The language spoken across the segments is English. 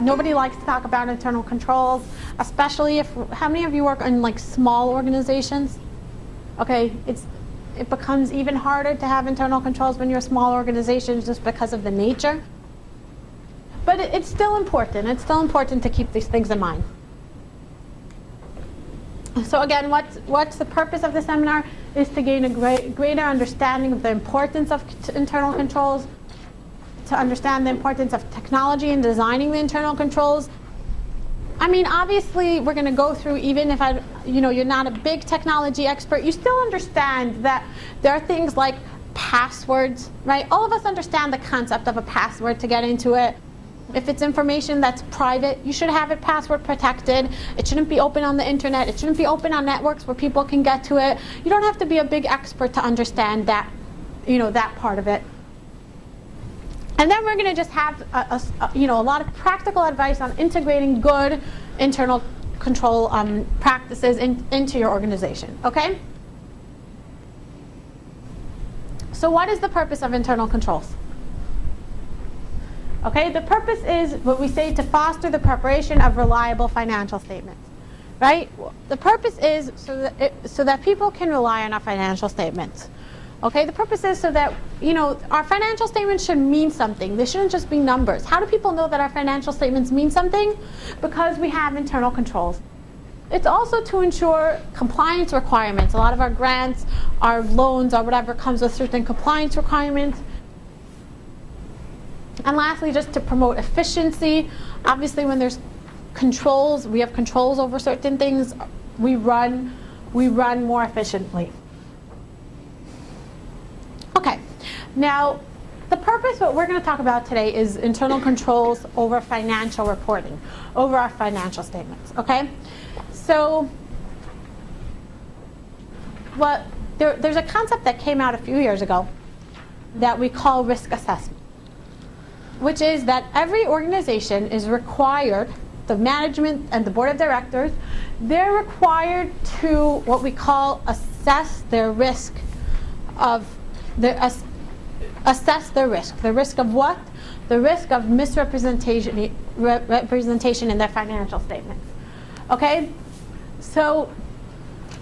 Nobody likes to talk about internal controls, especially if, how many of you work in like small organizations? Okay, it becomes even harder to have internal controls when you're a small organization just because of the nature. But it's still important. It's still important to keep these things in mind. So again, what's the purpose of the seminar? Is to gain a greater understanding of the importance of internal controls, to understand the importance of technology in designing the internal controls. I mean, obviously, we're going to go through, even if you're not a big technology expert, you still understand that there are things like passwords, right? All of us understand the concept of a password to get into it. If it's information that's private, you should have it password protected. It shouldn't be open on the internet. It shouldn't be open on networks where people can get to it. You don't have to be a big expert to understand that, that part of it. And then we're going to just have a lot of practical advice on integrating good internal control practices into your organization. Okay? So what is the purpose of internal controls? Okay, the purpose is what we say, to foster the preparation of reliable financial statements, right? The purpose is so that people can rely on our financial statements. Okay, the purpose is so that, our financial statements should mean something. They shouldn't just be numbers. How do people know that our financial statements mean something? Because we have internal controls. It's also to ensure compliance requirements. A lot of our grants, our loans, or whatever comes with certain compliance requirements. And lastly, just to promote efficiency. Obviously, when there's controls, we have controls over certain things, we run more efficiently. Okay, now the purpose, what we're going to talk about today, is internal controls over financial reporting, over our financial statements, okay? So, there's a concept that came out a few years ago that we call risk assessment, which is that every organization is required, the management and the board of directors, they're required to what we call assess their risk of assess their risk. The risk of what? The risk of misrepresentation in their financial statements. Okay? So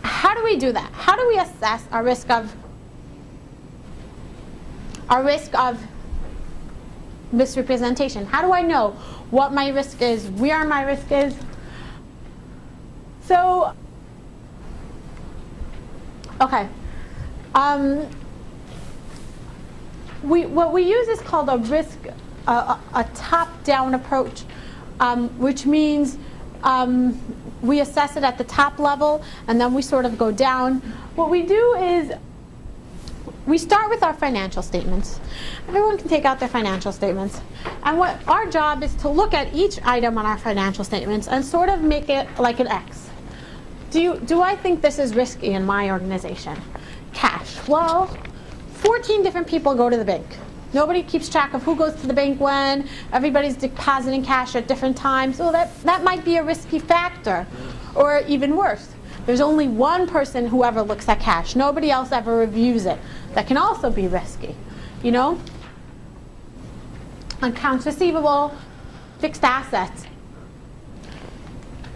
how do we do that? How do we assess our risk of misrepresentation? How do I know what my risk is, where my risk is? So, okay. What we use is called a top-down approach, which means we assess it at the top level, and then we sort of go down. What we do is we start with our financial statements. Everyone can take out their financial statements. And what our job is to look at each item on our financial statements and sort of make it like an X. Do I think this is risky in my organization? Cash. Well, 14 different people go to the bank. Nobody keeps track of who goes to the bank when. Everybody's depositing cash at different times. So that might be a risky factor. Or even worse, there's only one person who ever looks at cash. Nobody else ever reviews it. That can also be risky. Accounts receivable, fixed assets.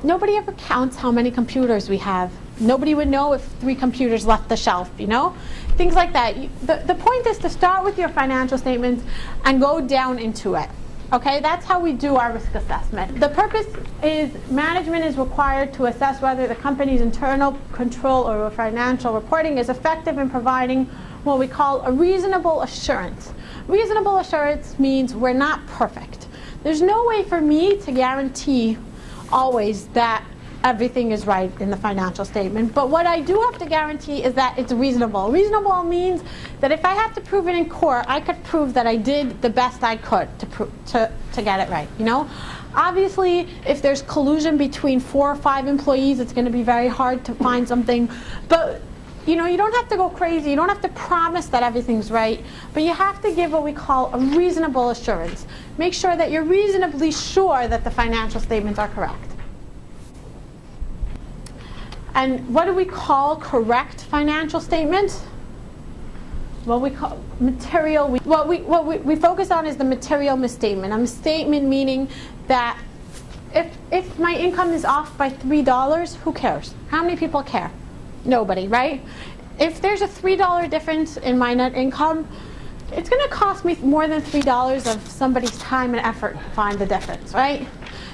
Nobody ever counts how many computers we have. Nobody would know if 3 computers left the shelf, Things like that. The point is to start with your financial statements and go down into it. Okay, that's how we do our risk assessment. The purpose is management is required to assess whether the company's internal control over financial reporting is effective in providing what we call a reasonable assurance. Reasonable assurance means we're not perfect. There's no way for me to guarantee always that everything is right in the financial statement, but what I do have to guarantee is that it's reasonable. Reasonable means that if I have to prove it in court, I could prove that I did the best I could to get it right, Obviously, if there's collusion between 4 or 5 employees, it's going to be very hard to find something, but you don't have to go crazy. You don't have to promise that everything's right, but you have to give what we call a reasonable assurance. Make sure that you're reasonably sure that the financial statements are correct. And what do we call correct financial statements? What we call material. What we focus on is the material misstatement. A misstatement meaning that if my income is off by $3, who cares? How many people care? Nobody, right? If there's a $3 difference in my net income, it's going to cost me more than $3 of somebody's time and effort to find the difference, right?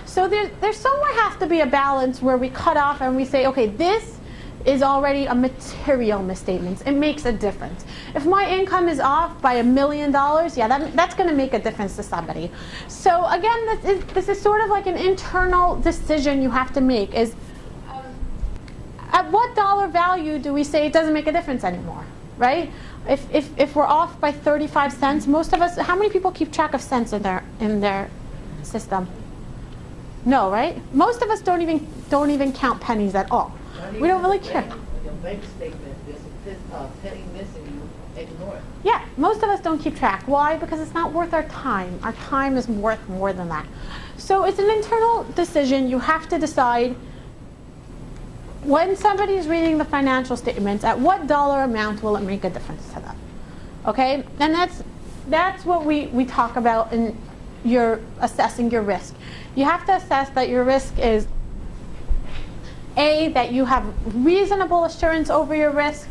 So there's somewhere has to be a balance where we cut off and we say, okay, this is already a material misstatement. It makes a difference. If my income is off by $1 million, yeah, that's going to make a difference to somebody. So again, this is sort of like an internal decision you have to make is, at what dollar value do we say it doesn't make a difference anymore, right? If we're off by 35 cents, most of us, how many people keep track of cents in their system? No, right? Most of us don't even count pennies at all. We don't really care. Your bank statement, there's a penny missing, you ignore it. Yeah, most of us don't keep track. Why? Because it's not worth our time. Our time is worth more than that. So it's an internal decision. You have to decide when somebody's reading the financial statements, at what dollar amount will it make a difference to them? Okay? And that's what we talk about in your assessing your risk. You have to assess that your risk is A, that you have reasonable assurance over your risk.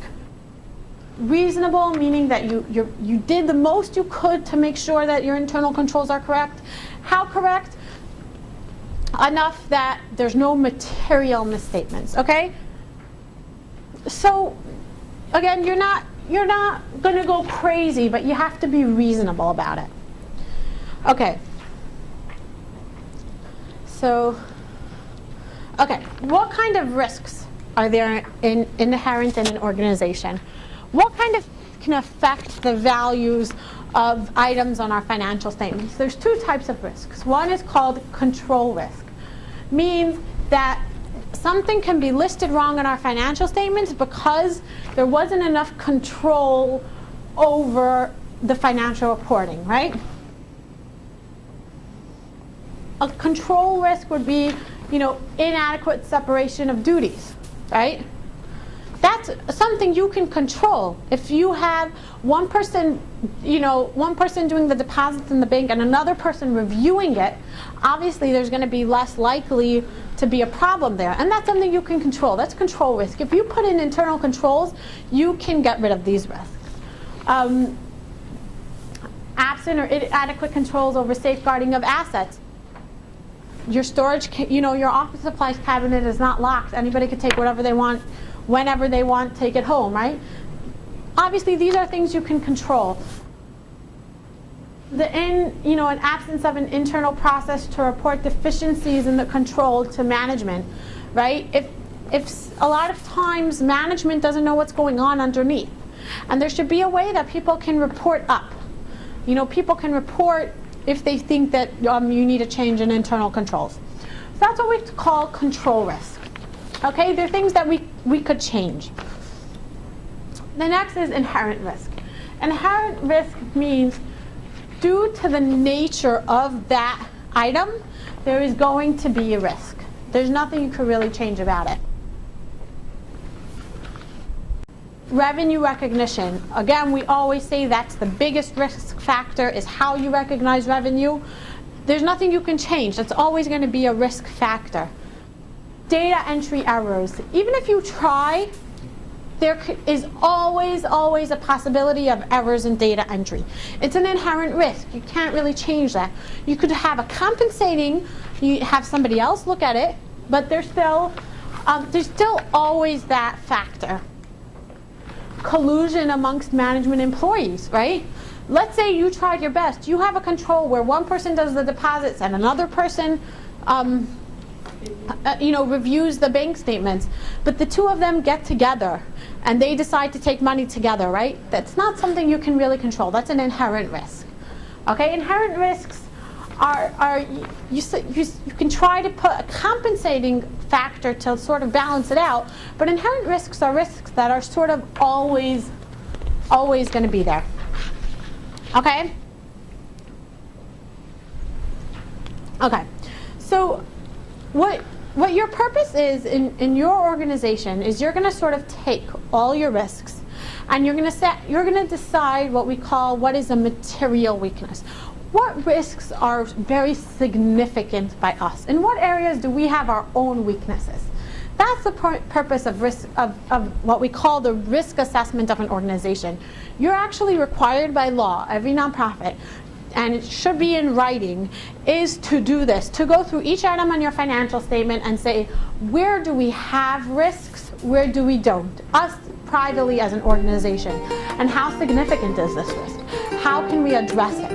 Reasonable meaning that you did the most you could to make sure that your internal controls are correct. How correct? Enough that there's no material misstatements, okay? So again, you're not going to go crazy, but you have to be reasonable about it. Okay. So, okay, what kind of risks are there inherent in an organization? What kind of can affect the values of items on our financial statements? There's two types of risks. One is called control risk. Means that something can be listed wrong in our financial statements because there wasn't enough control over the financial reporting, right? A control risk would be, inadequate separation of duties, right? That's something you can control. If you have one person doing the deposits in the bank and another person reviewing it, obviously there's going to be less likely to be a problem there. And that's something you can control. That's control risk. If you put in internal controls, you can get rid of these risks. Absent or inadequate controls over safeguarding of assets. Your storage, your office supplies cabinet is not locked. Anybody could take whatever they want, whenever they want, take it home, right? Obviously, these are things you can control. An absence of an internal process to report deficiencies in the control to management, right? If a lot of times management doesn't know what's going on underneath, and there should be a way that people can report up. People can report if they think that you need a change in internal controls. So that's what we call control risk. Okay, they're things that we could change. The next is inherent risk. Inherent risk means due to the nature of that item, there is going to be a risk. There's nothing you could really change about it. Revenue recognition. Again, we always say that's the biggest risk factor is how you recognize revenue. There's nothing you can change. That's always going to be a risk factor. Data entry errors. Even if you try, there is always a possibility of errors in data entry. It's an inherent risk. You can't really change that. You could have a compensating, you have somebody else look at it, but there's still always that factor. Collusion amongst management employees, right? Let's say you tried your best. You have a control where one person does the deposits and another person reviews the bank statements, but the two of them get together and they decide to take money together, right? That's not something you can really control. That's an inherent risk. Okay, inherent risks you can try to put a compensating factor to sort of balance it out, but inherent risks are risks that are sort of always going to be there. Okay? Okay. So what your purpose is in your organization is you're going to sort of take all your risks and you're going to decide what we call what is a material weakness. what risks are very significant by us? In what areas do we have our own weaknesses? That's the purpose of risk of what we call the risk assessment of an organization. You're actually required by law, every nonprofit, and it should be in writing, is to do this, to go through each item on your financial statement and say, where do we have risks, where do we don't? Us privately as an organization. And how significant is this risk? How can we address it?